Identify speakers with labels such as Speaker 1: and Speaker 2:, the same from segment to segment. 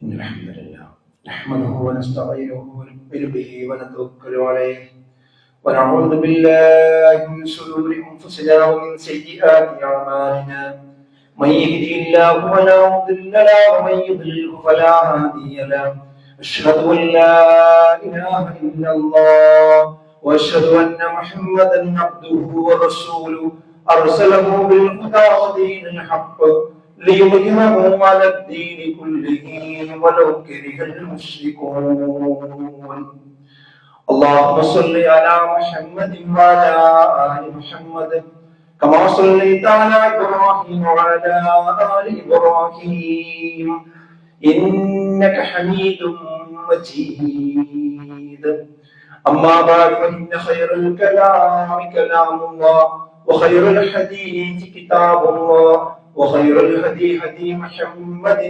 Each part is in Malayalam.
Speaker 1: إن الحمد لله نحمده ونستعينه ونؤمن به ونتوكل عليه ونعوذ بالله من شرور أنفسنا ومن سيئات أعمالنا من يهده الله فلا مضل له ومن يضلل فلا هادي له أشهد أن لا إله إلا الله وأشهد أن محمدا عبده ورسوله أرسله بالهدى ودين الحق ليظهره على الدين كله ولو كره المشركون. اللهم صل على محمد وعلى آل محمد كما صليت على إبراهيم وعلى آل إبراهيم إنك حميد مجيد. أما بعد فإن خير الكلام كلام الله وخير الحديث كتاب الله وخير الهدي هدي محمد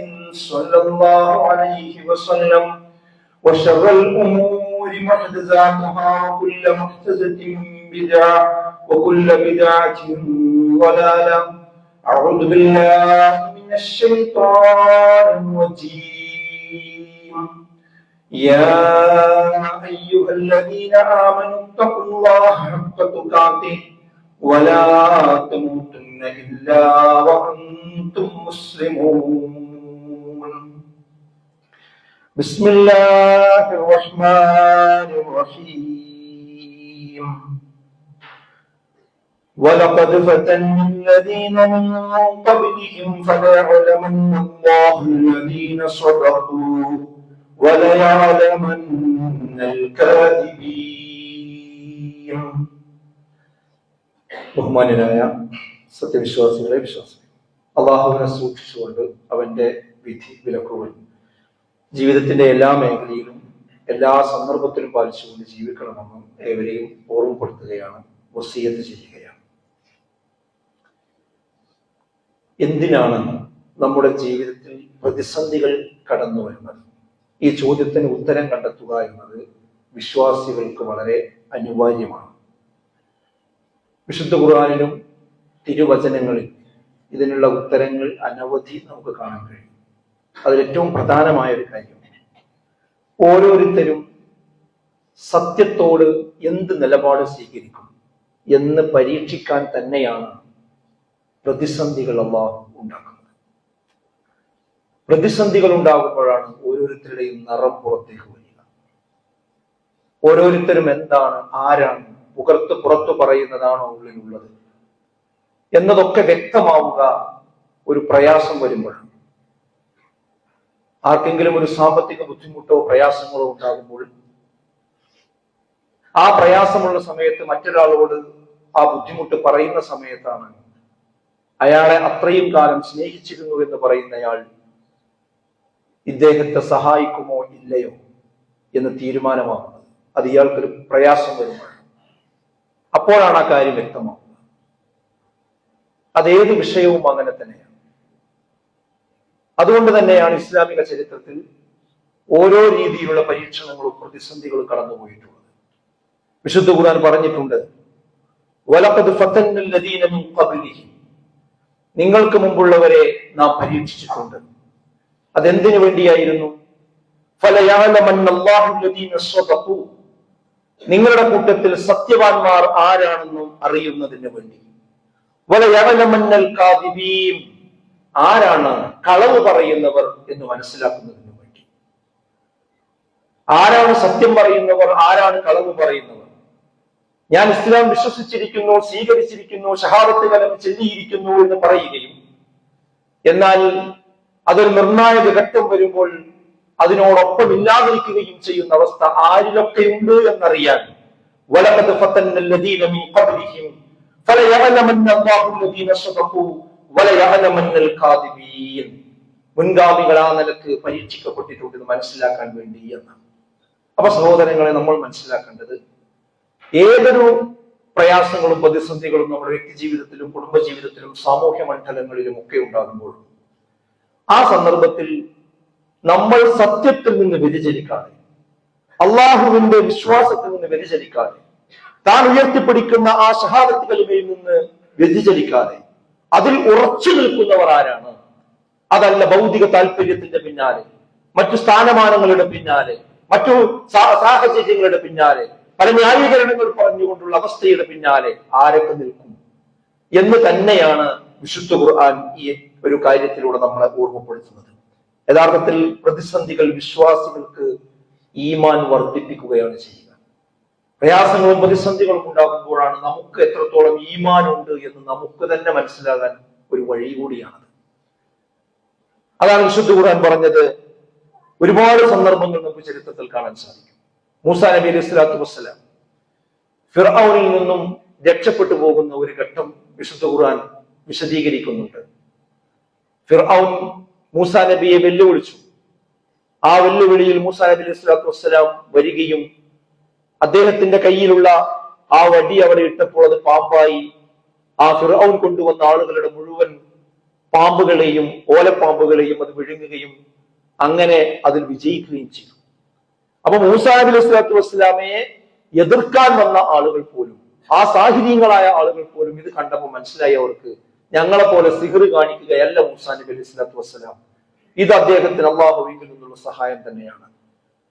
Speaker 1: صلى الله عليه وسلم وشر الأمور محدثاتها وكل محدثة بدعة وكل بدعة ضلالة. أعوذ بالله من الشيطان الرجيم. يا أيها الذين آمنوا اتقوا الله حق تقاته ولا تموتن إلا وأنتم مسلمون. بسم الله الرحمن الرحيم. ولقد فتنا الذين من قبلهم فليعلمن الله الذين صدقوا وليعلمن الكاذبين. ബഹുമാന്യരായ സത്യവിശ്വാസികളെ, വിശ്വാസികളെ, അള്ളാഹുവിനെ സൂക്ഷിച്ചുകൊണ്ട് അവന്റെ വിധി വിലക്കുകൾ ജീവിതത്തിന്റെ എല്ലാ മേഖലയിലും എല്ലാ സന്ദർഭത്തിലും പാലിച്ചുകൊണ്ട് ജീവിക്കണമെന്നും ഏവരെയും ഓർമ്മപ്പെടുത്തുകയാണ്, വസിയത്ത് ചെയ്യുകയാണ്. എന്തിനാണ് നമ്മുടെ ജീവിതത്തിൽ പ്രതിസന്ധികൾ കടന്നു വരുന്നത്? ഈ ചോദ്യത്തിന് ഉത്തരം കണ്ടെത്തുക എന്നത് വിശ്വാസികൾക്ക് വളരെ അനിവാര്യമാണ്. വിശുദ്ധ ഖുർആനിലും തിരുവചനങ്ങളിൽ ഇതിനുള്ള ഉത്തരങ്ങൾ അനവധി നമുക്ക് കാണാൻ കഴിയും. അതിലേറ്റവും പ്രധാനമായ ഒരു കാര്യം, ഓരോരുത്തരും സത്യത്തോട് എന്ത് നിലപാട് സ്വീകരിക്കും എന്ന് പരീക്ഷിക്കാൻ തന്നെയാണ് പ്രതിസന്ധികൾ അല്ലാഹു ഉണ്ടാക്കുന്നത്. പ്രതിസന്ധികൾ ഉണ്ടാകുമ്പോഴാണ് ഓരോരുത്തരുടെയും നിറം പുറത്തേക്ക് വരിക. ഓരോരുത്തരും എന്താണ്, ആരാണ്, പുറത്തു പറയുന്നതാണോ ഉള്ളിലുള്ളത് എന്നതൊക്കെ വ്യക്തമാവുക ഒരു പ്രയാസം വരുമ്പോഴാണ്. ആർക്കെങ്കിലും ഒരു സാമ്പത്തിക ബുദ്ധിമുട്ടോ പ്രയാസങ്ങളോ ഉണ്ടാകുമ്പോൾ ആ പ്രയാസമുള്ള സമയത്ത് മറ്റൊരാളോട് ആ ബുദ്ധിമുട്ട് പറയുന്ന സമയത്താണ് അയാളെ അത്രയും കാലം സ്നേഹിച്ചിരുന്നു എന്ന് പറയുന്നയാൾ ഇദ്ദേഹത്തെ സഹായിക്കുമോ ഇല്ലയോ എന്ന് തീരുമാനമാകുന്നത്. അത് ഇയാൾക്കൊരു പ്രയാസം വരുമ്പോഴാണ്. അപ്പോഴാണ് ആ കാര്യം വ്യക്തമാവുക. അതേത് വിഷയവും അങ്ങനെ തന്നെയാണ്. അതുകൊണ്ട് തന്നെയാണ് ഇസ്ലാമിക ചരിത്രത്തിൽ ഓരോ രീതിയിലുള്ള പരീക്ഷണങ്ങളും പ്രതിസന്ധികളും കടന്നുപോയിട്ടുള്ളത്. വിശുദ്ധ ഖുർആൻ പറഞ്ഞിട്ടുണ്ട്, വലഖദ് ഫതന്നൽ ലദീന മിൻ ഖബ്ലിഹിം, നിങ്ങൾക്ക് മുമ്പുള്ളവരെ നാം പരീക്ഷിച്ചിട്ടുണ്ട്. അതെന്തിനു വേണ്ടിയായിരുന്നു? ഫലയഅലമന്നല്ലാഹു ലദീന സ്വദഖൂ, നിങ്ങളുടെ കൂട്ടത്തിൽ സത്യവാന്മാർ ആരാണെന്നും അറിയുന്നതിന് വേണ്ടി. വലയഅലമന്നൽ കാദിബീൻ, ആരാണ് കളവ് പറയുന്നവർ എന്ന് മനസ്സിലാക്കുന്നതിന് വേണ്ടി. ആരാണ് സത്യം പറയുന്നവർ, ആരാണ് കളവ് പറയുന്നവർ? ഞാൻ ഇസ്ലാം വിശ്വസിച്ചിരിക്കുന്നു, സ്വീകരിച്ചിരിക്കുന്നു, ഷഹാദത്ത് കലം ചൊല്ലിയിരിക്കുന്നു എന്ന് പറയുകയും എന്നാൽ അതൊരു നിർണായക ഘട്ടം വരുമ്പോൾ അതിനോടൊപ്പം ഇല്ലാതിരിക്കുകയും ചെയ്യുന്ന അവസ്ഥ ആരിലൊക്കെയുണ്ട് എന്നറിയാൻ വലഖദ് ഫതന്നൽ ലദീന മിൻ ഖബ്ലിഹിം ഫലയഅലമന്ന അല്ലാഹു ലദീന സ്വദഖൂ വലയഅലമന്നൽ കാദിബീൻ, മുൻഗാമികൾ ആ നിലക്ക് പരീക്ഷിക്കപ്പെട്ടിട്ടുണ്ടെന്ന് മനസ്സിലാക്കാൻ വേണ്ടി എന്നാണ്. അപ്പൊ സഹോദരങ്ങളെ, നമ്മൾ മനസ്സിലാക്കേണ്ടത് ഏതൊരു പ്രയാസങ്ങളും പ്രതിസന്ധികളും നമ്മുടെ വ്യക്തി ജീവിതത്തിലും കുടുംബജീവിതത്തിലും സാമൂഹ്യ മണ്ഡലങ്ങളിലും ഒക്കെ ഉണ്ടാകുമ്പോൾ ആ സന്ദർഭത്തിൽ നമ്മൾ സത്യത്തിൽ നിന്ന് വ്യതിചലിക്കാതെ, അള്ളാഹുവിന്റെ വിശ്വാസത്തിൽ നിന്ന് വ്യതിചലിക്കാതെ, താൻ ഉയർത്തിപ്പിടിക്കുന്ന ആ ഷഹാദത്ത് കലിമയിൽ നിന്ന് വ്യതിചലിക്കാതെ അതിൽ ഉറച്ചു നിൽക്കുന്നവർ ആരാണ്? അതല്ല ഭൗതിക താല്പര്യത്തിന്റെ പിന്നാലെ,
Speaker 2: മറ്റു സ്ഥാനമാനങ്ങളുടെ പിന്നാലെ, മറ്റു സാഹചര്യങ്ങളുടെ പിന്നാലെ, പല ന്യായീകരണങ്ങൾ പറഞ്ഞുകൊണ്ടുള്ള അവസ്ഥയുടെ പിന്നാലെ ആരൊക്കെ നിൽക്കും എന്ന് തന്നെയാണ് വിശുദ്ധ ഖുർആൻ ഈ ഒരു കാര്യത്തിലൂടെ നമ്മളെ ഓർമ്മപ്പെടുത്തുന്നത്. യഥാർത്ഥത്തിൽ പ്രതിസന്ധികൾ വിശ്വാസികൾക്ക് ഈമാൻ വർദ്ധിപ്പിക്കുകയാണ് ചെയ്യുക. പ്രയാസങ്ങളും പ്രതിസന്ധികളും ഉണ്ടാകുമ്പോഴാണ് നമുക്ക് എത്രത്തോളം ഈമാൻ ഉണ്ട് എന്ന് നമുക്ക് തന്നെ മനസ്സിലാകാൻ ഒരു വഴി കൂടിയാണത്. അതാണ് വിശുദ്ധ ഖുർആൻ പറഞ്ഞത്. ഒരുപാട് സന്ദർഭങ്ങൾ നമുക്ക് ചരിത്രത്തിൽ കാണാൻ സാധിക്കും. മൂസാ നബി അലൈഹി സ്വലാത്തു വസ്സലാം ഫിർഔനിൽ നിന്നും രക്ഷപ്പെട്ടു പോകുന്ന ഒരു ഘട്ടം വിശുദ്ധ ഖുർആൻ വിശദീകരിക്കുന്നുണ്ട്. ഫിർഔൻ മൂസാ നബിയെ വെല്ലുവിളിച്ചു. ആ വെല്ലുവിളിയിൽ മൂസാ നബി അലൈഹി സ്വലാത്തു വസ്സലാം വരികയും അദ്ദേഹത്തിന്റെ കയ്യിലുള്ള ആ വടി അവിടെ ഇട്ടപ്പോൾ അത് പാമ്പായി ആ ഫിർഔൻ കൊണ്ടുവന്ന ആളുകളുടെ മുഴുവൻ പാമ്പുകളെയും ഓലപ്പാമ്പുകളെയും അത് വിഴുങ്ങുകയും അങ്ങനെ അതിൽ വിജയിക്കുകയും ചെയ്തു. അപ്പൊ മൂസാ നബി അലൈഹി സ്വലാത്തു വസ്സലാമയെ എതിർക്കാൻ വന്ന ആളുകൾ പോലും, ആ സാഹിര്യങ്ങളായ ആളുകൾ പോലും ഇത് കണ്ടപ്പോൾ മനസ്സിലായി അവർക്ക് ഞങ്ങളെ പോലെ സിഹ്ർ കാണിക്കുകയല്ല മൂസാ നബി അലൈഹി സ്വലാത്തു വസ്സലാം, ഇത് അദ്ദേഹത്തിന് അള്ളാഹുവിൽ നിന്നുള്ള സഹായം തന്നെയാണ്.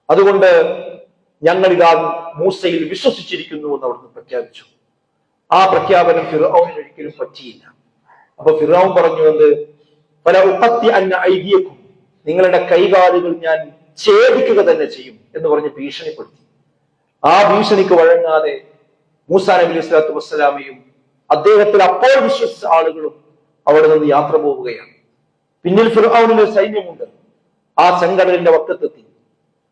Speaker 2: അതുകൊണ്ട് ഞങ്ങൾ ഇതാ മൂസയിൽ വിശ്വസിച്ചിരിക്കുന്നു എന്ന് അവിടുന്ന് പ്രഖ്യാപിച്ചു. ആ പ്രഖ്യാപനം ഫിർഔനിന് ഒരിക്കലും പറ്റിയില്ല. അപ്പൊ ഫിർഔൻ പറഞ്ഞു എന്ത്, പല ഉപ്പത്തി അന്ന ഐതിയക്കും, നിങ്ങളുടെ കൈകാലുകൾ ഞാൻ ഛേദിക്കുക തന്നെ ചെയ്യും എന്ന് പറഞ്ഞ് ഭീഷണിപ്പെടുത്തി. ആ ഭീഷണിക്ക് വഴങ്ങാതെ മൂസാ നബി അലൈഹി സ്വലാത്തു വസ്സലാമയും അദ്ദേഹത്തിൽ അപ്പോൾ വിശ്വസിച്ച ആളുകളും അവിടെ നിന്ന് യാത്ര പോവുകയാണ്. പിന്നിൽ ഫിർഔനിന്റെ സൈന്യമുണ്ട്. ആ ചെങ്കടലിന്റെ വക്കത്തെത്തി.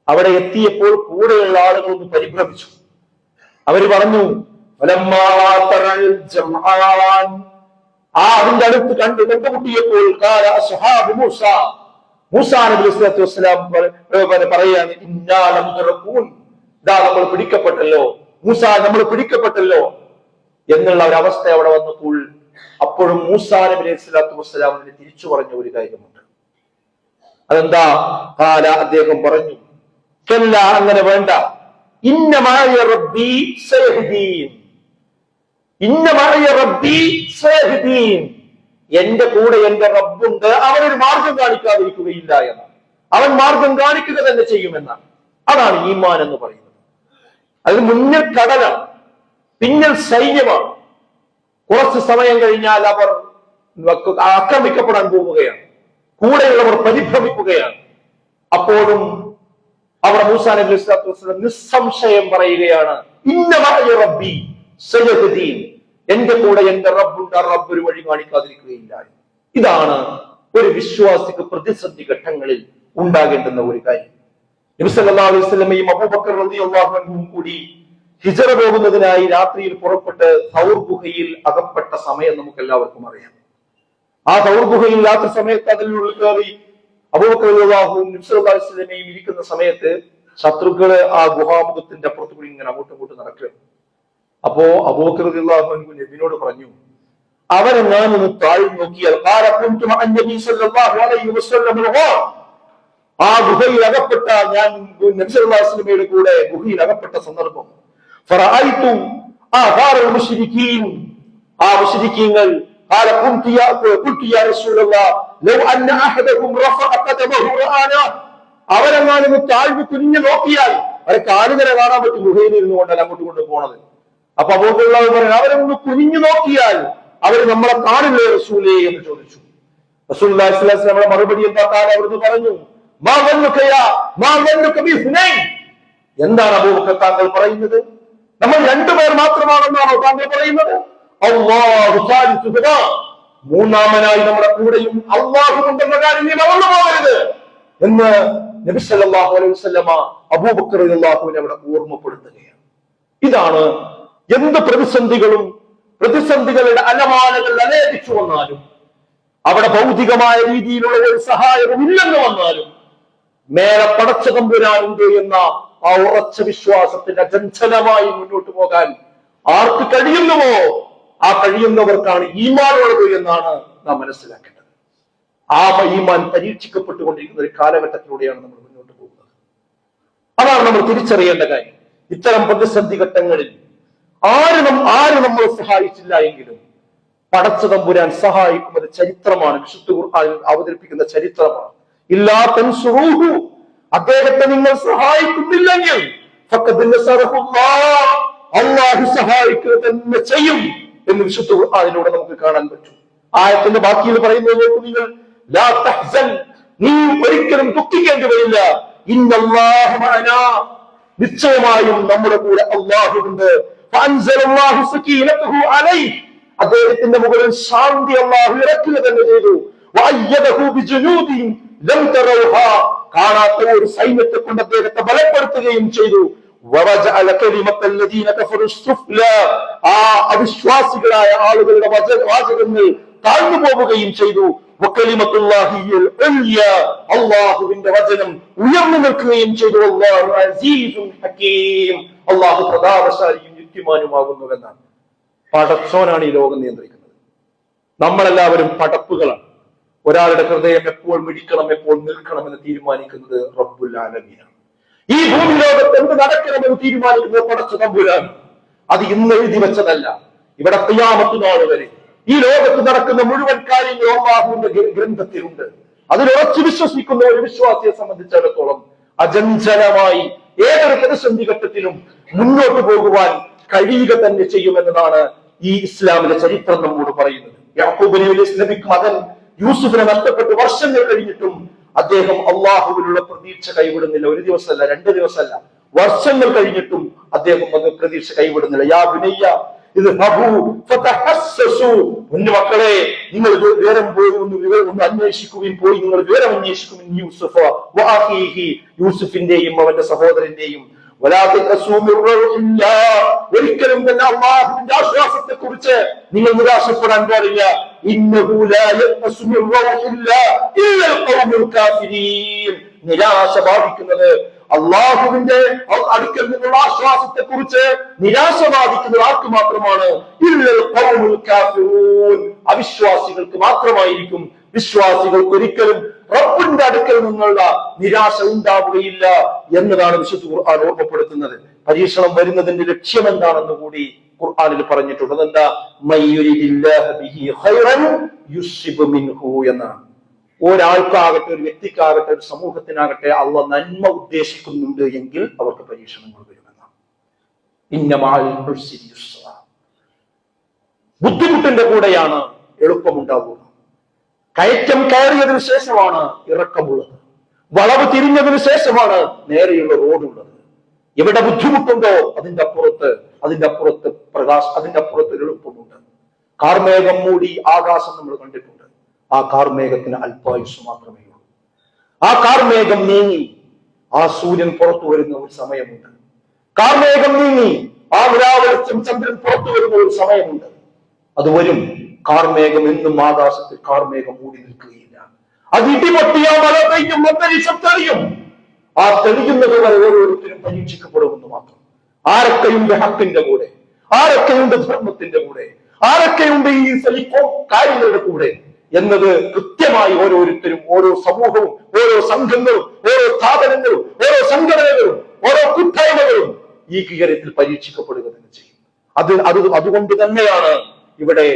Speaker 2: അവിടെ എത്തിയപ്പോൾ കൂടെയുള്ള ആളുകൾ ഒന്ന് പരിഭ്രമിച്ചു. അവര് പറഞ്ഞു, അതിന്റെ അടുത്ത് കണ്ടുമുട്ടിയപ്പോൾ മൂസാ നബി അലൈഹി സ്വലാത്തു വസ്സലാം പറയാണ്, നമ്മൾ പിടിക്കപ്പെട്ടല്ലോ മൂസ, നമ്മൾ പിടിക്കപ്പെട്ടല്ലോ എന്നുള്ള ഒരു അവസ്ഥ അവിടെ വന്നപ്പോൾ അപ്പോഴും മൂസാ നബി അലൈഹി സ്വലാത്തു വസ്സലാമിനെ തിരിച്ചു പറഞ്ഞ ഒരു കാര്യമുണ്ട്. അതെന്താ? അദ്ദേഹം പറഞ്ഞു, അങ്ങനെ വേണ്ട, എന്റെ കൂടെ എന്റെ റബ്ബുണ്ട്, അവനൊരു മാർഗം കാണിക്കാതിരിക്കുകയില്ല എന്നാണ്. അവൻ മാർഗം കാണിക്കുക തന്നെ ചെയ്യുമെന്നാണ്. അതാണ് ഈമാൻ എന്ന് പറയുന്നത്. അതിന് മുന്നിൽ കടലാണ്, പിന്നിൽ സൈന്യമാണ്. കുറച്ച് സമയം കഴിഞ്ഞാൽ അവർ ആക്രമിക്കപ്പെടാൻ പോവുകയാണ്. കൂടെയുള്ളവർ പരിഭ്രമിക്കുകയാണ്. അപ്പോഴും അവിടെ മൂസാ നബി അലൈഹി സ്വലാത്തു വസ്സലാം നിസ്സംശയം പറയുകയാണ്, റബ്ബി സയഹ്ദീൻ, എന്റെ കൂടെ എന്റെ റബ്ബുണ്ട്, റബ്ബ് ഒരു വഴി കാണിക്കാതിരിക്കുകയില്ല. ഇതാണ് ഒരു വിശ്വാസിക്ക് പ്രതിസന്ധി ഘട്ടങ്ങളിൽ ഉണ്ടാകേണ്ടുന്ന ഒരു കാര്യം. നബി സല്ലല്ലാഹു അലൈഹി വസല്ലമയും അബൂബക്കർ റളിയല്ലാഹു അൻഹും കൂടി ഹിജ്റ പോകുന്നതിനായി രാത്രിയിൽ പുറപ്പെട്ട് തൗർ ഗുഹയിൽ അകപ്പെട്ട സമയം നമുക്ക് എല്ലാവർക്കും അറിയാം. ആ തൗർ ഗുഹയിൽ രാത്രി സമയത്ത് അതിനുള്ളിൽ കയറി അബൂബക്കർ റളിയല്ലാഹു നബി സല്ലല്ലാഹു അലൈഹി വസല്ലമയും ഇരിക്കുന്ന സമയത്ത് ശത്രുക്കള് ആ ഗുഹാമുഖത്തിന്റെ അപ്പുറത്ത് കൂടി ഇങ്ങനെ അങ്ങോട്ടും ഇങ്ങോട്ടും നടക്കുക. അപ്പോ അബൂബക്കർ റളിയല്ലാഹു അൻഹു നബിയോട് പറഞ്ഞു, അവരെങ്ങാനൊന്ന് താഴ്ന്നു നോക്കിയാൽ ആ ഗുഹയിൽ അകപ്പെട്ട ഞാൻ നബി സല്ലല്ലാഹു അലൈഹി വസല്ലമയുടെ കൂടെ ഗുഹയിൽ അകപ്പെട്ട സന്ദർഭം, ആ മുശ്രിക്കീങ്ങൾ അവരെങ്ങാനും താഴ്ന്നു കുനിഞ്ഞു നോക്കിയാൽ അവരെ കാലുകര കാണാൻ പറ്റും, ഗുഹയിൽ ഇരുന്നു കൊണ്ടല്ല അങ്ങോട്ട് കൊണ്ട് പോണത്. അപ്പൊ അബൂബക്കർ പറയുന്നത്, അവരൊന്ന് കുനിഞ്ഞു നോക്കിയാൽ അവര് നമ്മളെ കാണില്ലേ റസൂലേ എന്ന് ചോദിച്ചു. റസൂലുള്ളാഹി സ്വല്ലല്ലാഹു അലൈഹി വസല്ലം മറുപടി എന്താ? അവിടുന്ന് പറഞ്ഞു, എന്താണ് അബൂബക്കർ താങ്കൾ പറയുന്നത്? നമ്മൾ രണ്ടുപേർ മാത്രമാണെന്നാണോ താങ്കൾ പറയുന്നത്? മൂന്നാമനായി നമ്മുടെ കൂടെയും അല്ലാഹു ഉണ്ടെന്ന കാര്യം നീ മറന്നു പോകരുത് എന്ന് നബി സല്ലല്ലാഹു അലൈഹി വസല്ലമ അബൂബക്കർ റളിയല്ലാഹുവിനെ അവിടെ ഓർമ്മപ്പെടുത്തുകയാണ്. ഇതാണ് എന്ത് പ്രതിസന്ധികളുടെ അലമാലകൾ അലേപിച്ചു വന്നാലും, അവിടെ ഭൗതികമായ രീതിയിലുള്ള ഒരു സഹായവും ഇല്ലെന്ന് വന്നാലും, മേലെ പടച്ച തമ്പുരാനുണ്ട് എന്ന ആ ഉറച്ച വിശ്വാസത്തിന്റെ അചഞ്ചലമായി മുന്നോട്ട് പോകാൻ ആർക്ക് കഴിയുന്നുവോ ആ കഴിയുന്നവർക്കാണ് ഈമാനുള്ളത് എന്നാണ് നാം മനസ്സിലാക്കേണ്ടത്. ആ ഈമാൻ പരീക്ഷിക്കപ്പെട്ടുകൊണ്ടിരിക്കുന്ന ഒരു കാലഘട്ടത്തിലൂടെയാണ് നമ്മൾ മുന്നോട്ട് പോകുന്നത്. അതാണ് നമ്മൾ തിരിച്ചറിയേണ്ട കാര്യം. ഇത്തരം പ്രതിസന്ധി ഘട്ടങ്ങളിൽ ആര് നമ്മളെ സഹായിച്ചില്ല എങ്കിലും പടച്ച തമ്പുരാൻ സഹായിക്കുന്നത് ചരിത്രമാണ്. വിശുദ്ധ ഖുർആനിൽ അവതരിപ്പിക്കുന്ന ചരിത്രമാണ്. ഇല്ലാ തൻസുറൂഹു അദ്ദേഹത്തെ നിങ്ങൾ സഹായിക്കുന്നില്ലെങ്കിൽ അള്ളാഹു സഹായിക്കുക തന്നെ ചെയ്യും എന്ന് വിശുദ്ധ ഖുർആനിലൂടെ നമുക്ക് കാണാൻ പറ്റും. ആയത്തിന്റെ ബാക്കിയിൽ പറയുന്നത് നിങ്ങൾ ലാ തഹ്സൻ, നീ ഒരിക്കലും ദുഃഖിക്കേണ്ടി വരില്ല, ഇന്നല്ലാഹു മഅനാ, നിശ്ചയമായും നമ്മുടെ കൂടെ അല്ലാഹുവുണ്ട്. ഫഅൻസലല്ലാഹു സകീനതഹു അലൈഹി, അദ്ദേഹത്തിന്റെ മുകളിൽ ശാന്തി അല്ലാഹു ഇറക്കുക തന്നെ ചെയ്തു. വഅയ്യദഹു ബിജുനൂദിൻ ലം തറൗഹാ, കാണാത്ത ഒരു സൈന്യത്തെ കൊണ്ട് അദ്ദേഹത്തെ ബലപ്പെടുത്തുകയും ചെയ്തു. വവജഅല കലിമത്തല്ലദീന കഫറു സുഫ്ലാ, ആ അവിശ്വാസികളായ ആളുകളുടെ വാചകങ്ങൾ താഴ്ന്നു പോവുകയും ചെയ്തു. വകലിമത്തുല്ലാഹിൽ ഉൽയ, അല്ലാഹുവിന്റെ വചനം ഉയർന്നു നിൽക്കുകയും ചെയ്തു. അല്ലാഹു അസീസുൻ ഹകീം, അല്ലാഹു പ്രതാപശാലിയും യുക്തിമാനുമാകുന്നുവെന്നാണ്. പടച്ചോനാണ് ഈ ലോകം നിയന്ത്രിക്കുന്നത്. നമ്മളെല്ലാവരും പടപ്പുകളാണ്. ഒരാളുടെ ഹൃദയം എപ്പോൾ മിടിക്കണം, എപ്പോൾ നിൽക്കണം എന്ന് തീരുമാനിക്കുന്നത് റബ്ബുൽ ആലമീനാണ്. ഈ ഭൂമി ലോകത്ത് എന്ത് നടക്കണമെന്ന് തീരുമാനിക്കുന്നത് പടച്ച തമ്പുരാനാണ്. അത് ഇന്ന് എഴുതി വെച്ചതല്ല. ഇവിടെ ഖിയാമത്ത് നാൾ വരെ ഈ ലോകത്ത് നടക്കുന്ന മുഴുവൻ കാര്യങ്ങളും അല്ലാഹുവിന്റെ ഗ്രന്ഥത്തിലുണ്ട്. അതിൽ ഉറച്ചു വിശ്വസിക്കുന്ന ഒരു വിശ്വാസിയെ സംബന്ധിച്ചിടത്തോളം അചഞ്ചലമായി ഏതൊരു പ്രതിസന്ധി ഘട്ടത്തിലും മുന്നോട്ട് പോകുവാൻ കഴിയുക തന്നെ ചെയ്യുമെന്നതാണ് ഈ ഇസ്ലാമിലെ ചരിത്രം നമ്മോട് പറയുന്നത്. യാക്കൂബ് നബിക്ക് മകൻ യൂസുഫിനെ നഷ്ടപ്പെട്ട് വർഷങ്ങൾ കഴിഞ്ഞിട്ടും അദ്ദേഹം അള്ളാഹുവിലുള്ള പ്രതീക്ഷ കൈവിടുന്നില്ല. ഒരു ദിവസമല്ല, 2 ദിവസമല്ല, വർഷങ്ങൾ കഴിഞ്ഞിട്ടും അദ്ദേഹം അത് പ്രതീക്ഷ കൈവിടുന്നില്ല. യാ ബുനയ്യ ഇദ്ഹബൂ ഫതഹസ്സസൂ, മക്കളെ നിങ്ങൾ വിവരം പോയി ഒന്ന് അന്വേഷിക്കുകയും പോയി നിങ്ങൾ വിവരം അന്വേഷിക്കും യൂസുഫ വഅഖീഹി, യൂസുഫിന്റെയും അവന്റെ സഹോദരന്റെയും. ഒരിക്കലും തന്നെ അല്ലാഹുവിന്റെ ആശ്വാസത്തെ കുറിച്ച് നിങ്ങൾ നിരാശപ്പെടാൻ പാടില്ല. നിരാശ ബാധിക്കുന്നത് അള്ളാഹുവിന്റെ അടുക്കൽ നിന്നുള്ള ആശ്വാസത്തെ കുറിച്ച് നിരാശ ബാധിക്കുന്നത് ആർക്ക് മാത്രമാണ്? അവിശ്വാസികൾക്ക് മാത്രമായിരിക്കും. വിശ്വാസികൾക്ക് ഒരിക്കലും റബ്ബിന്റെ അടുക്കൽ നിന്നുള്ള നിരാശ ഉണ്ടാവുകയില്ല എന്നതാണ് വിശുദ്ധ ഖുർആൻ ഓർമ്മപ്പെടുത്തുന്നത്. പരീക്ഷണം വരുന്നതിന്റെ ലക്ഷ്യം എന്താണെന്ന് കൂടി ഖുർആനിൽ പറഞ്ഞിട്ടുണ്ട്. അതെന്താ? മയ്യുരിദില്ലാഹു ബിഹി ഖൈറൻ യുസിബ് മിൻഹു എന്നാണ്. ഒരാൾക്കാകട്ടെ, ഒരു വ്യക്തിക്കാകട്ടെ, ഒരു സമൂഹത്തിനാകട്ടെ അള്ളാഹ് നന്മ ഉദ്ദേശിക്കുന്നുണ്ട് എങ്കിൽ അവർക്ക് പരീക്ഷണങ്ങൾ വരുമെന്നാണ്. ഇന്നമഅൽ ഉസ്രി യുസ്റാ, ബുദ്ധിമുട്ടിന്റെ കൂടെയാണ് എളുപ്പമുണ്ടാവുക. കയറ്റം കയറിയതിനു ശേഷമാണ് ഇറക്കമുള്ളത്. വളവ് തിരിഞ്ഞതിനു ശേഷമാണ് നേരെയുള്ള റോഡുള്ളത്. എവിടെ ബുദ്ധിമുട്ടുണ്ടോ അതിന്റെ അപ്പുറത്ത് പ്രകാശം, അതിന്റെ അപ്പുറത്ത് എളുപ്പമുണ്ട്. കാർമേഘം മൂടി ആകാശം നമ്മൾ കണ്ടിട്ടുണ്ട്. ആ കാർമേഘത്തിന് അല്പായുസ് മാത്രമേ ഉള്ളൂ. ആ കാർമേഘം നീങ്ങി ആ സൂര്യൻ പുറത്തു വരുന്ന ഒരു സമയമുണ്ട്. കാർമേഘം നീങ്ങി ആ നിലാവെളിച്ചം ചന്ദ്രൻ പുറത്തു വരുന്ന ഒരു സമയമുണ്ട്. അത് വരും. കാർമേഘം എന്നും ആകാശത്തിൽ കാർമേഘം മൂടി നിൽക്കുകയില്ല. അത് ഇടിപൊട്ടിയാ മഴ പെയ്യും, അന്തരീക്ഷം തെളിയും. ആ തെളിയുന്നത് വരെ ഓരോരുത്തരും പരീക്ഷിക്കപ്പെടുമെന്ന് മാത്രം. ആരൊക്കെയുണ്ട് ഹക്കിന്റെ കൂടെ, ആരൊക്കെയുണ്ട് ധർമ്മത്തിന്റെ കൂടെ, ആരൊക്കെയുണ്ട് ഈ കാര്യങ്ങളുടെ കൂടെ എന്നത് കൃത്യമായി ഓരോരുത്തരും, ഓരോ സമൂഹവും, ഓരോ സംഘങ്ങളും, ഓരോ സ്ഥാപനങ്ങളും, ഓരോ സംഘടനകളും, ഓരോ കൂട്ടായ്മകളും ഈ കാര്യത്തിൽ പരീക്ഷിക്കപ്പെടുക തന്നെ ചെയ്യും. അതുകൊണ്ട് തന്നെയാണ് ഇവിടെ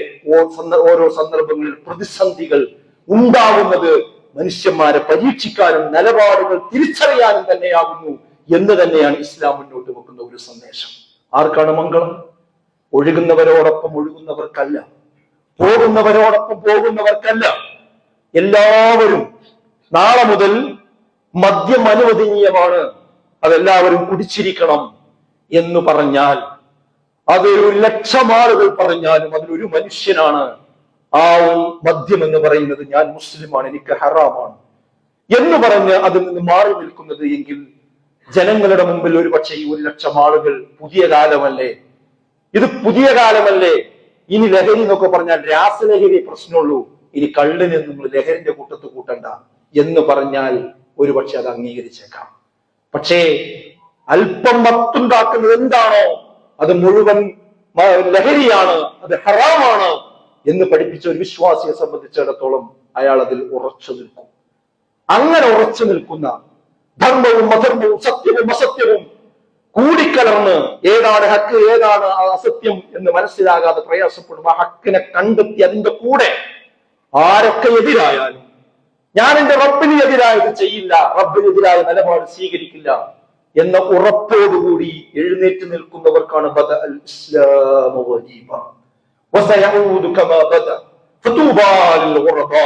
Speaker 2: ഓരോ സന്ദർഭങ്ങളിൽ പ്രതിസന്ധികൾ ഉണ്ടാവുന്നത് മനുഷ്യന്മാരെ പരീക്ഷിക്കാനും നിലപാടുകൾ തിരിച്ചറിയാനും തന്നെയാകുന്നു എന്ന് തന്നെയാണ് ഇസ്ലാം മുന്നോട്ട് വെക്കുന്ന ഒരു സന്ദേശം. ആർക്കാണ് മംഗളം? ഒഴുകുന്നവരോടൊപ്പം ഒഴുകുന്നവർക്കല്ല, പോകുന്നവരോടൊപ്പം പോകുന്നവർക്കല്ല. എല്ലാവരും നാളെ മുതൽ മദ്യം അനുവദനീയമാണ്, അതെല്ലാവരും കുടിച്ചിരിക്കണം എന്ന് പറഞ്ഞാൽ, അതൊരു 1,00,000 ആളുകൾ പറഞ്ഞാലും അതിലൊരു മനുഷ്യനാണ് ആ മദ്യം എന്ന് പറയുന്നത് ഞാൻ മുസ്ലിമാണ്, എനിക്ക് ഹറാമാണ് എന്ന് പറഞ്ഞ് അതിൽ നിന്ന് മാറി നിൽക്കുന്നത് എങ്കിൽ ജനങ്ങളുടെ മുമ്പിൽ ഒരു പക്ഷേ ഈ 1,00,000 ആളുകൾ പുതിയ കാലമല്ലേ, ഇത് പുതിയ കാലമല്ലേ, ഇനി ലഹരി എന്നൊക്കെ പറഞ്ഞാൽ രാസലഹരി പ്രശ്നമുള്ളൂ, ഇനി കള്ളിനെ നിങ്ങൾ ലഹരിന്റെ കൂട്ടത്ത് കൂട്ടണ്ട എന്ന് പറഞ്ഞാൽ ഒരു പക്ഷെ അത് അംഗീകരിച്ചേക്കാം. പക്ഷേ അല്പം മത്തുണ്ടാക്കുന്നത് എന്താണോ അത് മുഴുവൻ ലഹരിയാണ്, അത് ഹറാമാണ് എന്ന് പഠിപ്പിച്ച ഒരു വിശ്വാസിയെ സംബന്ധിച്ചിടത്തോളം അയാൾ അതിൽ ഉറച്ചു നിൽക്കും. അങ്ങനെ ഉറച്ചു നിൽക്കുന്ന ധർമ്മവും അധർമ്മവും സത്യവും അസത്യവും കൂടിക്കലർന്ന് ഏതാണ് ഹക്ക് ഏതാണ് അസത്യം എന്ന് മനസ്സിലാകാതെ പ്രയാസപ്പെടും. ആ ഹക്കിനെ കണ്ടെത്തി അതിന്റെ കൂടെ ആരൊക്കെ എതിരായാലും ഞാൻ എന്റെ റബ്ബിനെതിരായത് ചെയ്യില്ല, റബ്ബിനെതിരായ നിലപാട് സ്വീകരിക്കില്ല എന്ന ഉറപ്പോടുകൂടി എഴുന്നേറ്റ് നിൽക്കുന്നവർക്കാണ് ബദഅൽ ഇസ്ലാമു ഗരീബ വസയഊദു കമാ ബദ ഫതൂബാ ലിൽ ഗുറബാ.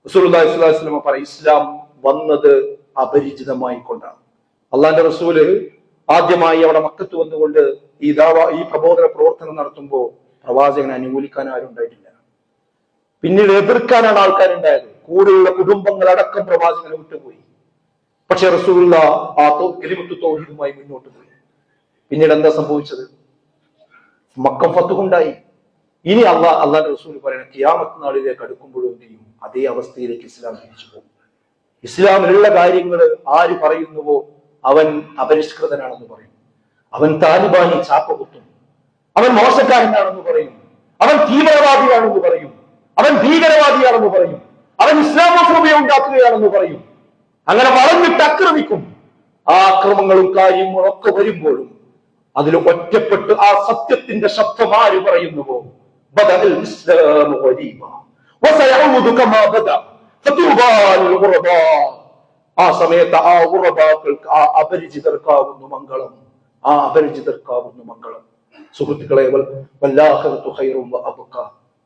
Speaker 2: റസൂലുള്ളാഹി സ്വല്ലല്ലാഹു അലൈഹി വസല്ലം പറയും, ഇസ്ലാം വന്നത് അപരിചിതമായി കൊണ്ടാണ്. അള്ളാന്റെ റസൂല് ആദ്യമായി അവിടെ മക്കത്ത് വന്നുകൊണ്ട് ഈ പ്രബോധന പ്രവർത്തനം നടത്തുമ്പോൾ പ്രവാചകനെ അനുകൂലിക്കാൻ ആരും ഉണ്ടായിട്ടില്ല. പിന്നീട് എതിർക്കാനാണ് ആൾക്കാരുണ്ടായത്. കൂടെയുള്ള കുടുംബങ്ങളടക്കം പ്രവാചകനെ വിട്ടുപോയി. പക്ഷെ റസൂലുള്ള ആ കലിമത്തു തൗഹീദുമായി മുന്നോട്ട് പോയി. പിന്നീട് എന്താ സംഭവിച്ചത്? മക്ക ഫത്ഹുണ്ടായി. ഇനി അള്ളാന്റെ റസൂൽ പറയുന്ന ഖിയാമത്ത് നാളിലേക്ക് അടുക്കുമ്പോഴും എന്ത് ചെയ്യും? അതേ അവസ്ഥയിലേക്ക് ഇസ്ലാം തിരിച്ചു പോകും. ഇസ്ലാമിലുള്ള കാര്യങ്ങൾ ആര് പറയുന്നുവോ അവൻ അപരിഷ്കൃതനാണെന്ന് പറയും, അവൻ താലിബാനി ചാപ്പ കുത്തും, അവൻ മോശക്കാരനാണെന്ന് പറയും, അവൻ തീവ്രവാദിയാണെന്ന് പറയും, അവൻ ഭീകരവാദിയാണെന്ന് പറയും, അവൻ ഇസ്ലാമോഫോബിയ ഉണ്ടാക്കുകയാണെന്ന് പറയും. അങ്ങനെ വളഞ്ഞിട്ട് ആക്രമിക്കും. ആ ആക്രമങ്ങളും കാര്യങ്ങളും ഒക്കെ വരുമ്പോഴും അതിൽ ഒറ്റപ്പെട്ട് ആ സത്യത്തിന്റെ ശബ്ദം ആര് പറയുന്നുവോ ബദഅൽ ഇസ്ലാമു ഗരീബ വസയഊദു കമാ ബദ ഫതൂബാ ലിൽ ഗുറബാ. ആ സമയത്ത് ആ ഗുറബാക്കൾക്ക്, ആ അപരിചിതർക്കാവുന്നു മംഗളം, ആ അപരിചിതർക്കാവുന്നു മംഗളം. സുഹൃത്തുക്കളെ, വല്ലാഖിറതു ഖൈറും വഅബ്ഖ.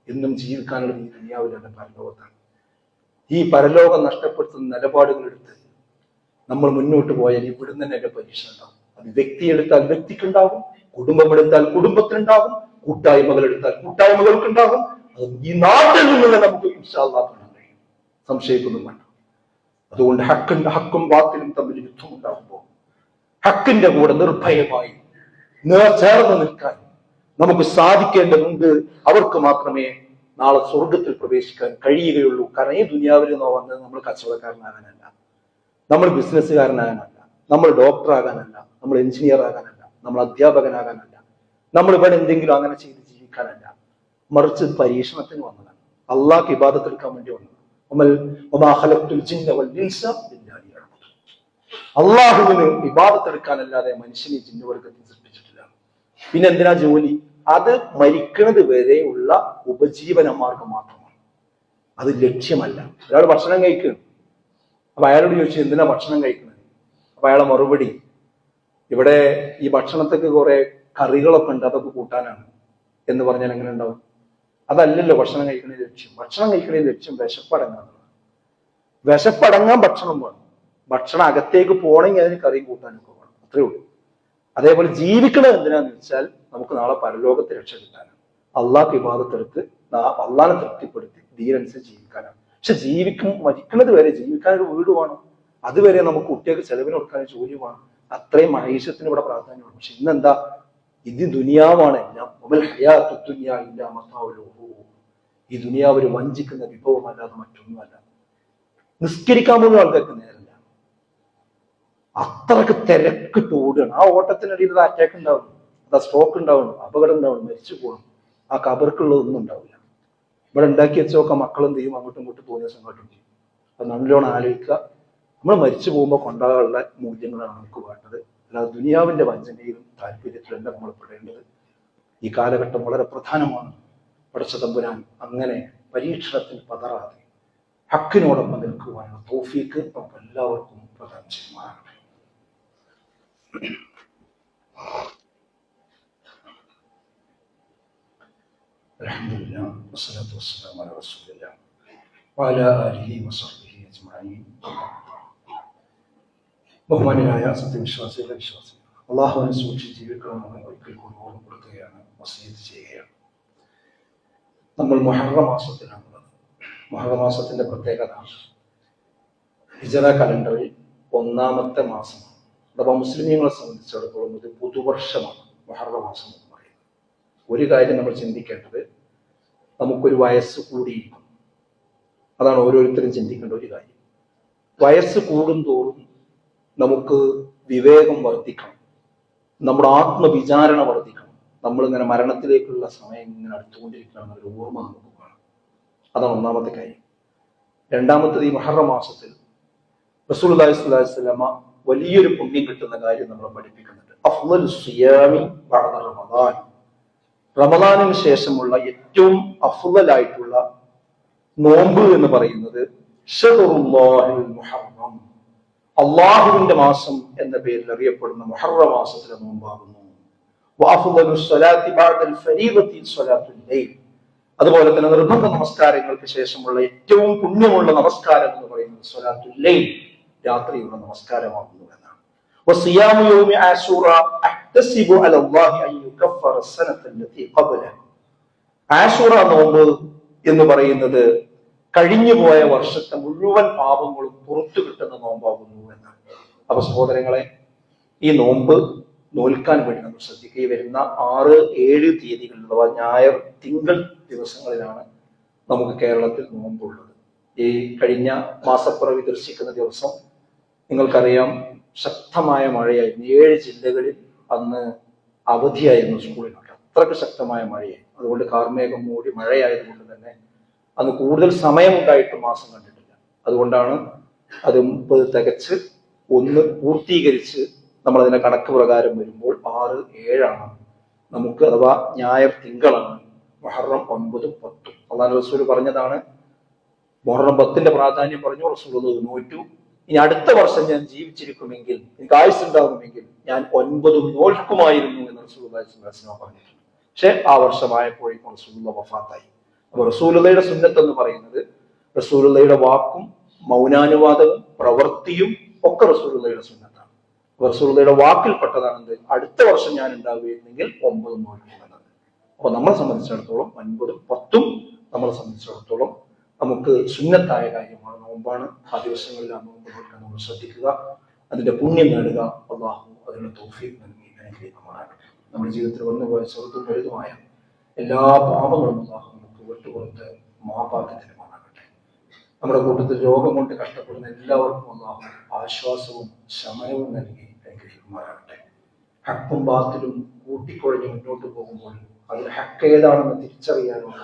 Speaker 2: എന്നും ജീവിക്കാനുള്ള ഈ ദുനിയാവിലാണ് പരലോകത്താണ്. ഈ പരലോകം നഷ്ടപ്പെടുത്തുന്ന നിലപാടുകൾ എടുത്ത് നമ്മൾ മുന്നോട്ട് പോയാൽ ഇവിടുന്ന് തന്നെ എന്റെ പരീക്ഷ ഉണ്ടാവും. അത് വ്യക്തി എടുത്താൽ വ്യക്തിക്കുണ്ടാകും, കുടുംബം എടുത്താൽ കുടുംബത്തിനുണ്ടാകും, കൂട്ടായ്മകൾ എടുത്താൽ കൂട്ടായ്മകൾക്കുണ്ടാകും. അത് ഈ നാട്ടിൽ നിന്ന് തന്നെ നമുക്ക് ഇൻഷാ അല്ലാഹ് കാണാൻ കഴിയും, സംശയിക്കൊന്നും വേണ്ട. അതുകൊണ്ട് ഹക്കും ബാത്തിലും തമ്മിൽ യുദ്ധം ഉണ്ടാകുമ്പോൾ ഹക്കിന്റെ കൂടെ നിർഭയമായി ചേർന്ന് നിൽക്കാൻ നമുക്ക് സാധിക്കേണ്ടതുണ്ട്. അവർക്ക് മാത്രമേ നാളെ സ്വർഗത്തിൽ പ്രവേശിക്കാൻ കഴിയുകയുള്ളൂ. കാരണം ഈ ദുനിയാവിൽ വന്നത് നമ്മൾ കച്ചവടക്കാരനാകാനല്ല, നമ്മൾ ബിസിനസ്സുകാരനാകാനല്ല, നമ്മൾ ഡോക്ടറാകാനല്ല, നമ്മൾ എഞ്ചിനീയർ ആകാനല്ല, നമ്മൾ അധ്യാപകനാകാനല്ല, നമ്മൾ ഇവിടെ എന്തെങ്കിലും അങ്ങനെ ചെയ്ത് ജീവിക്കാനല്ല. മറിച്ച് പരീക്ഷണത്തിന് വന്നതാണ്. അള്ളാഹ് ഇബാദത്ത് എടുക്കാൻ വേണ്ടി വന്നത്. അള്ളാഹുവിന് ഇബാദത്ത് എടുക്കാനല്ലാതെ മനുഷ്യനെ ജിന്നുവർഗത്തിൽ സൃഷ്ടിച്ചിട്ടില്ല. പിന്നെ എന്തിനാ ജോലി? അത് മരിക്കുന്നത് വരെയുള്ള ഉപജീവന മാർഗം മാത്രമാണ്, അത് ലക്ഷ്യമല്ല. ഒരാൾ ഭക്ഷണം കഴിക്കണം, അപ്പൊ അയാളോട് ചോദിച്ചു എന്തിനാ ഭക്ഷണം കഴിക്കുന്നത്? അപ്പൊ അയാളെ മറുപടി, ഇവിടെ ഈ ഭക്ഷണത്തൊക്കെ കുറെ കറികളൊക്കെ ഉണ്ട്, അതൊക്കെ കൂട്ടാനാണ് എന്ന് പറഞ്ഞാൽ എങ്ങനെ ഉണ്ടാവും? അതല്ലല്ലോ ഭക്ഷണം കഴിക്കണ ലക്ഷ്യം. ഭക്ഷണം കഴിക്കണ ലക്ഷ്യം വിശപ്പടങ്ങാൻ. വിശപ്പടങ്ങാൻ ഭക്ഷണം വേണം. ഭക്ഷണം അകത്തേക്ക് പോകണമെങ്കിൽ അതിന് കറിയും കൂട്ടാനൊക്കെ വേണം, അത്രേ ഉള്ളൂ. അതേപോലെ ജീവിക്കണത് എന്തിനാന്ന് വെച്ചാൽ നമുക്ക് നാളെ പരലോകത്തെ രക്ഷ കിട്ടാനാണ്. അള്ളാഹ് ഇബാദത്തെടുത്ത് അള്ളാഹിനെ തൃപ്തിപ്പെടുത്തി ദീനനുസരിച്ച് ജീവിക്കാനാണ്. പക്ഷെ മരിക്കുന്നത് വരെ ജീവിക്കാനൊരു വീട് വേണം, അതുവരെ നമുക്ക് കുട്ടികൾക്ക് ചെലവിന് കൊടുക്കാൻ ജോലി വേണം. അത്രയും മഹീഷത്തിന് ഇവിടെ പ്രാധാന്യമാണ്. പക്ഷെ ഇന്നെന്താ? ഇത് ദുനിയാവാണ് എല്ലാം. ഈ ദുനിയാവ് ഒരു വഞ്ചിക്കുന്ന വിഭവമല്ലാതെ മറ്റൊന്നുമല്ല. നിസ്കരിക്കാൻ പോലും ആൾക്കാർക്ക് നേരമില്ല, അത്രക്ക് തിരക്കിട്ട് ഓടുകയാണ്. ആ ഓട്ടത്തിനിടയിൽ അറ്റാക്ക് ഉണ്ടാവും, അതാ സ്ട്രോക്ക് ഉണ്ടാവണം, അപകടം ഉണ്ടാവണം, മരിച്ചു പോകണം. ആ കബർക്കുള്ളതൊന്നും ഉണ്ടാവില്ല. ഇവിടെ ഉണ്ടാക്കി വെച്ചൊക്കെ മക്കളും ചെയ്യും, അങ്ങോട്ടും ഇങ്ങോട്ടും തോന്നിയ സംഘട്ടും ചെയ്യും. അത് നല്ലോണം ആലോചിക്കുക. നമ്മൾ മരിച്ചു പോകുമ്പോൾ കൊണ്ടാകാനുള്ള മൂല്യങ്ങളാണ് നമുക്ക് വേണ്ടത്, അല്ലാതെ ദുനിയാവിന്റെ വഞ്ചനയിലും താല്പര്യത്തിലല്ല നമ്മൾ പെടേണ്ടത്. ഈ കാലഘട്ടം വളരെ പ്രധാനമാണ്. പടച്ച തമ്പുരാൻ അങ്ങനെ പരീക്ഷണത്തിൽ പതറാതെ ഹക്കിനോടൊപ്പം നിൽക്കുവാനുള്ള തൗഫീക്ക് നമുക്ക് എല്ലാവർക്കും പ്രദാനം ചെയ്യുമാറാകട്ടെ. അൽഹംദുലില്ലാഹ് വസ്സലാത്തു വസ്സലാമു അലാ റസൂലില്ലാഹ് വഅലാ ആലിഹി വസഹ്ബിഹി അജ്മഈൻ. ബഹുമാന്യരായ സത്യവിശ്വാസികളെ വിശ്വാസികൾ, അള്ളാഹുവിനെ സൂക്ഷിച്ച് ജീവിക്കണമെന്ന് ഒരിക്കൽ കൂടി ഓർമ്മപ്പെടുത്തുകയാണ്, വസിയത്ത് ചെയ്യുകയാണ്. നമ്മൾ മുഹറം മാസത്തിലാണുള്ളത്. മുഹറം മാസത്തിന്റെ പ്രത്യേകത ഹിജറ കലണ്ടറിൽ 1ാമത്തെ മാസമാണ്. അഥവാ മുസ്ലിമീങ്ങളെ സംബന്ധിച്ചിടത്തോളം ഇത് പുതുവർഷമാണ് മുഹറം മാസം എന്ന് പറയുന്നത്. ഒരു കാര്യം നമ്മൾ ചിന്തിക്കേണ്ടത്, നമുക്കൊരു വയസ്സ് കൂടിയിരിക്കും. അതാണ് ഓരോരുത്തരും ചിന്തിക്കേണ്ട ഒരു കാര്യം. വയസ്സ് കൂടുന്തോറും നമുക്ക് വിവേകം വർദ്ധിക്കണം, നമ്മുടെ ആത്മവിചാരണ വർദ്ധിക്കണം. നമ്മളിങ്ങനെ മരണത്തിലേക്കുള്ള സമയം ഇങ്ങനെ അടുത്തുകൊണ്ടിരിക്കണം എന്നൊരു ഓർമ്മ നമുക്ക് വേണം. അതാണ് ഒന്നാമത്തെ കാര്യം. രണ്ടാമത്തത്, ഈ മുഹറം മാസത്തിൽ റസൂലുള്ളാഹി സ്വല്ലല്ലാഹു അലൈഹി വസല്ലമ വലിയൊരു പുണ്യം കിട്ടുന്ന കാര്യം നമ്മളെ പഠിപ്പിക്കുന്നുണ്ട്. അഫ്ളലു സിയാമി ബഅദ റമദാൻ. റമദാനിന് ശേഷമുള്ള ഏറ്റവും അഫ്ളലായിട്ടുള്ള നോമ്പ് എന്ന് പറയുന്നത് ഷഹ്റുല്ലാഹിൽ മുഹറം, അള്ളാഹുവിന്റെ മാസം എന്ന പേരിൽ അറിയപ്പെടുന്ന മുഹറം മാസത്തിലെ നോമ്പാകുന്നു. വഅഫ്ളലുസ് സ്വലാത്തി ബഅദൽ ഫരീദത്തി സ്വലാത്തുൽ ലൈൽ, അതുപോലെ തന്നെ നിർബന്ധ നമസ്കാരങ്ങൾക്ക് ശേഷമുള്ള ഏറ്റവും പുണ്യമുള്ള നമസ്കാരം എന്ന് പറയുന്നത് സ്വലാത്തുൽ ലൈൽ, രാത്രിയുള്ള നമസ്കാരമാകുന്നു എന്നാണ്. വസിയാമു യൗമി ആശൂറ അഹ്തസിബു അലല്ലാഹി അൻ യുകഫറ സനത്തല്ലതി ഖബലഹു, ആശൂറ നോമ്പ് എന്ന് പറയുന്നത് കഴിഞ്ഞുപോയ വർഷത്തെ മുഴുവൻ പാപങ്ങളും പുറത്തു കിട്ടുന്ന നോമ്പാകുന്നു എന്നാണ്. അപ്പൊ സഹോദരങ്ങളെ, ഈ നോമ്പ് നോൽക്കാൻ വേണ്ടി നമ്മൾ ശ്രദ്ധിക്കുക. ഈ വരുന്ന 6, 7 തീയതികളിൽ അഥവാ ഞായർ, തിങ്കൾ ദിവസങ്ങളിലാണ് നമുക്ക് കേരളത്തിൽ നോമ്പുള്ളത്. ഈ കഴിഞ്ഞ മാസപ്പിറവി ദർശിക്കുന്ന ദിവസം നിങ്ങൾക്കറിയാം, ശക്തമായ മഴയായിരുന്നു. 7 ജില്ലകളിൽ അന്ന് അവധിയായിരുന്നു സ്കൂളിനൊക്കെ. അത്രയ്ക്ക് ശക്തമായ മഴയായി. അതുകൊണ്ട് കാർമേഘം മൂടി മഴയായതുകൊണ്ട് തന്നെ അന്ന് കൂടുതൽ സമയമുണ്ടായിട്ട് മാസം കണ്ടിട്ടില്ല. അതുകൊണ്ടാണ് അത് 30 തികച്ച് 1 പൂർത്തീകരിച്ച് നമ്മളതിന്റെ കണക്ക് പ്രകാരം വരുമ്പോൾ 6, 7 നമുക്ക്, അഥവാ ഞായർ തിങ്കളാണ് മുഹറം 9, 10. അല്ലാഹു റസൂൽ പറഞ്ഞതാണ്, മുഹറം 10ന്റെ പ്രാധാന്യം പറഞ്ഞു. റസൂൽ നോറ്റു. ഇനി അടുത്ത വർഷം ഞാൻ ജീവിച്ചിരിക്കുമെങ്കിൽ, എനിക്ക് ആയുസ്സുണ്ടാകുമെങ്കിൽ ഞാൻ 9 നോൽക്കുമായിരുന്നു എന്ന് റസൂൽ പറഞ്ഞിട്ടുണ്ട്. പക്ഷെ ആ വർഷമായപ്പോഴേക്കും റസൂലുള്ള വഫാത്തായി. അപ്പൊ റസൂലുള്ളയുടെ സുന്നത്ത് എന്ന് പറയുന്നത് റസൂലുള്ളയുടെ വാക്കും മൗനാനുവാദവും പ്രവൃത്തിയും ഒക്കെ റസൂലുള്ളയുടെ സുന്നത്താണ്. റസൂലുള്ളയുടെ വാക്കിൽപ്പെട്ടതാണെന്ത്, അടുത്ത വർഷം ഞാൻ ഉണ്ടാവുകയായിരുന്നെങ്കിൽ 9 നോൽക്കും എന്നത്. അപ്പൊ നമ്മളെ സംബന്ധിച്ചിടത്തോളം 9, 10 നമ്മളെ സംബന്ധിച്ചിടത്തോളം നമുക്ക് സുന്നത്തായ കാര്യമാണ്, നോമ്പാണ്. ആ ദിവസങ്ങളിൽ ആ നോമ്പ് നോക്കാൻ നമ്മൾ ശ്രദ്ധിക്കുക, അതിന്റെ പുണ്യം നേടുക. അല്ലാഹു അതിനുള്ള തൗഫീഖ് നൽകി അനുഗ്രഹിക്കുമാറാകട്ടെ. നമ്മുടെ ജീവിതത്തിൽ വന്നുപോയ ചെറുതും വലുതുമായ എല്ലാ പാപങ്ങളും അല്ലാഹു നമുക്ക് വിട്ടുപുറത്ത് മാപ്പാക്കി തരുമാറാകട്ടെ. നമ്മുടെ കൂട്ടത്തിൽ രോഗം കൊണ്ട് കഷ്ടപ്പെടുന്ന എല്ലാവർക്കും അല്ലാഹു ആശ്വാസവും ശമനവും നൽകി അനുഗ്രഹിക്കുമാറാകട്ടെ. ഹക്കും ബാത്തിലും കൂട്ടിക്കുഴഞ്ഞ് മുന്നോട്ട് പോകുമ്പോൾ അതിൽ ഹക്ക് ഏതാണെന്ന് തിരിച്ചറിയാനുള്ള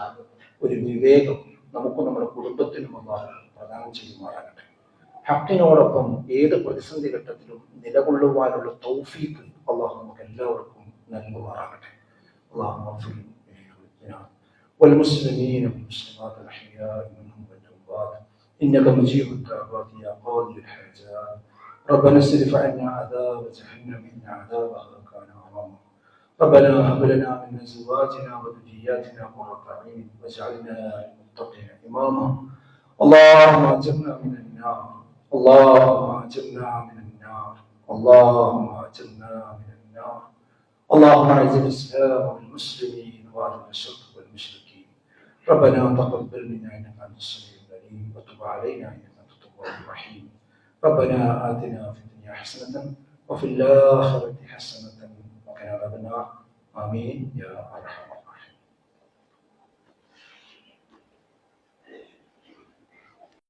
Speaker 2: ഒരു വിവേകം നമുക്കും നമ്മുടെ കുടുംബത്തിനും അല്ലാഹു പ്രദാനം ചെയ്യുമാറാകട്ടെ. ഹക്കിനോടൊപ്പം ഏത് പ്രതിസന്ധി ഘട്ടത്തിലും നിലകൊള്ളുവാനുള്ള തൗഫീഖ് അല്ലാഹു നമുക്ക് എല്ലാവർക്കും നൽകുമാറാകട്ടെ. അല്ലാഹു والمسلمين والمسلمات الأحياء منهم والأموات إنك مجيب الدعوات يا قاضي الحاجات. ربنا اصرف عنا عذاب جهنم إن عذابها كان غراما. ربنا هب لنا من أزواجنا وذرياتنا قرة أعين واجعلنا للمتقين إماما. اللهم أجرنا من النار، اللهم أجرنا من النار، اللهم أجرنا من النار. اللهم أعز الإسلام والمسلمين وأذل الشرك والمشركين. ربنا تقبل منا إنك أنت السميع العليم وتب علينا إنك أنت التواب الرحيم. ربنا آتنا في الدنيا حسنة وفي الآخرة حسنة وقنا عذاب النار. آمين يا أرحم